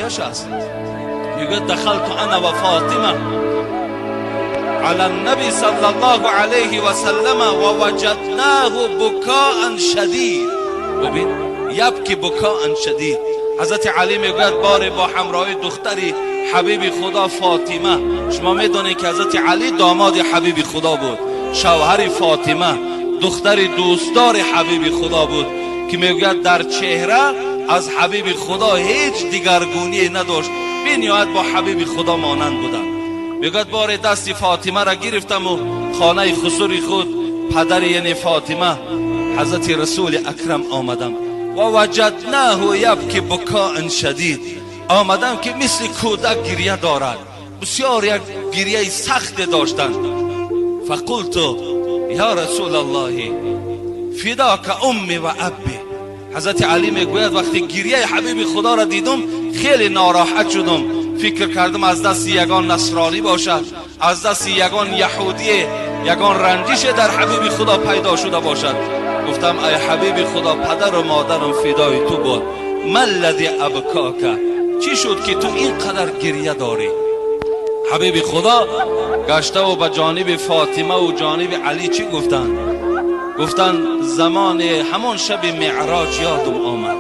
است. میگه دخلت انا و فاطمه على النبي صلی الله علیه و سلم و وجدناه بکاء شدید. ببین یبکی بکاء شدید. حضرت علی میگوید بار با همراهی دختری حبیب خدا فاطمه. شما میدونید که حضرت علی داماد حبیب خدا بود، شوهر فاطمه دختر دوستدار حبیب خدا بود که میگوید در چهره از حبیب خدا هیچ دیگرگونی نداشت، به نهایت با حبیب خدا مانند بودن. میگوید بار دست فاطمه را گرفتم و خانه خسور خود پدر یعنی فاطمه حضرت رسول اکرم آمدم و وجدناه یبکی بکاء شدید. آمدم که مثل کودک گریه دارد، بسیار یک گریه سخت داشتند. فقلت یا رسول الله فداک امی و ابی. حضرت علی میگوید وقتی گریه حبیب خدا را دیدم خیلی ناراحت شدم، فکر کردم از دست یگان نصرانی باشد، از دست یگان یهودی یگان رنجش در حبیب خدا پیدا شده باشد. گفتم ای حبیب خدا پدر و مادرم فدای تو بود، ما الذی ابکاک، چی شد که تو اینقدر گریه داری؟ حبیب خدا گشته و به جانب فاطمه و جانب علی چی گفتن؟ گفتن زمان همون شب معراج یادم آمد،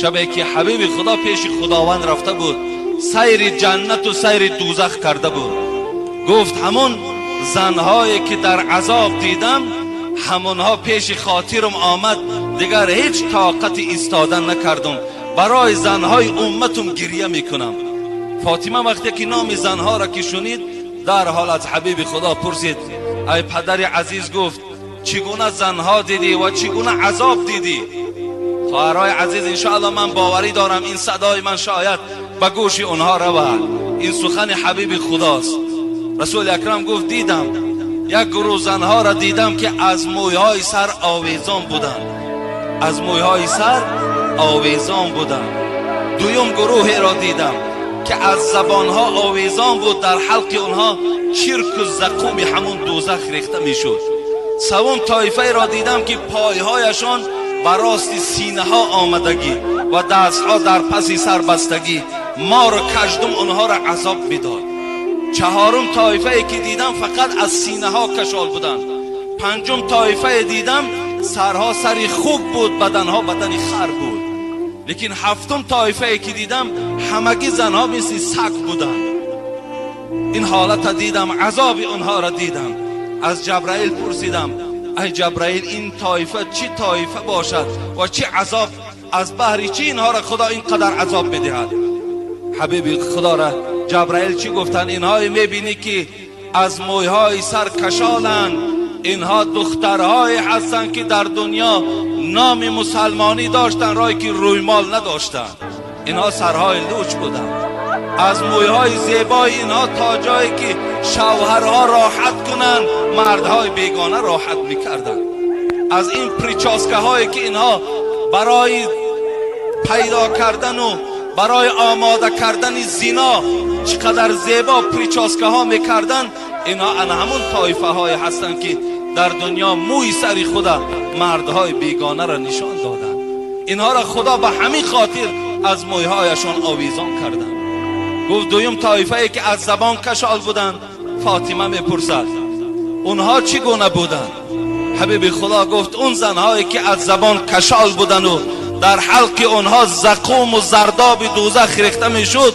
شبی که حبیب خدا پیش خداوند رفته بود، سیر جنت و سیر دوزخ کرده بود. گفت همون زنهایی که در عذاب دیدم همونها پیش خاطرم آمد، دیگر هیچ طاقت ایستادن نکردم، برای زنهای امتم گریه میکنم. فاطمه وقتی که نام زنها را که شنید در حال از حبیب خدا پرسید ای پدر عزیز، گفت چگونه زنها دیدی و چگونه عذاب دیدی؟ خواهرای عزیز انشاءالله من باوری دارم این صدای من شاید به گوش اونها رود، این سخن حبیب خداست. رسول اکرم گفت دیدم یک گروه زنها را دیدم که از مویهای سر آویزان بودند، از مویهای سر آویزان بودند. دویم گروه را دیدم که از زبانها آویزان بود، در حلق اونها چرک و زقوم همون دوزخ ریخته میشد. سوم طایفه را دیدم که پایهایشان بر راست سینه ها آمدگی و دستها در پس سر بستگی، مار و کژدم اونها را عذاب میداد. چهارم طایفه که دیدم فقط از سینه ها کشال بودند. پنجم طایفه دیدم سرها سری خوب بود، بدنها بدنی خر بود. لیکن هفتم طایفه که دیدم همگی زنها مثل سگ بودند. این حالت دیدم، عذاب اونها را دیدم. از جبرائیل پرسیدم ای جبرائیل این طایفه چی طایفه باشد و چی عذاب، از بحری چی اینها را خدا اینقدر عذاب بدهد؟ حبیب خدا را جبرائیل چی گفتن؟ اینها میبینی که از مویهای سر کشالند، اینها دخترهای هستند که در دنیا نام مسلمانی داشتن رای که روی مال نداشتن، اینها سرهای لوچ بودن. از مویهای زیبای اینها تا جایی که شوهرها راحت کنند مردهای بیگانه راحت میکردن. از این پریچاسکه هایی که اینها برای پیدا کردن و برای آماده کردن زنا چقدر زیبا پریچاسکه ها میکردن، اینها همون طایفه های هستند که در دنیا موی سری خدا مردهای بیگانه را نشان دادن. اینها را خدا به همین خاطر از مویهایشان آویزان کردن. گفت دویم طایفه که از زبان کشال بودند. فاطمه میپرسد اونها چگونه بودند؟ حبیب خدا گفت اون زنهایی که از زبان کشال بودند و در حلق اونها زقوم و زرداب دوزخ ریخته میشد،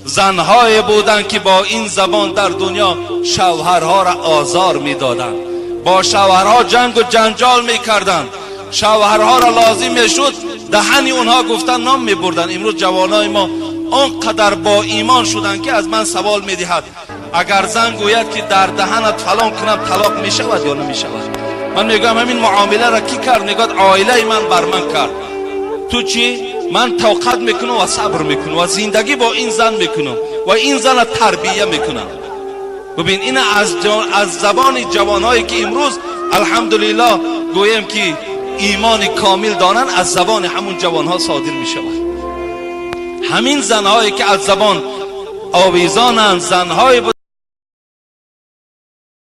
زنهای بودند که با این زبان در دنیا شوهرها را آزار میدادند، با شوهرها جنگ و جنجال میکردند، شوهرها را لازم میشد دهنی اونها گفتن نام میبردن. امروز جوانای ما اونقدر با ایمان شدن که از من سوال میدهد اگر زن گوید که در دهنت فلان کنم طلاق میشود یا نمیشود؟ من میگم همین معامله را کی کرد؟ میگد عائله من بر من کرد. تو چی؟ من توقت میکنم و صبر میکنم و زندگی با این زن میکنم و این زن را تربیه میکنم. ببین این از زبان جوانهایی که امروز الحمدلله گویم که ایمان کامل دارن، از زبان همون جوانها صادر میشود. همین زنهایی که از زبان آویزانند، زنهای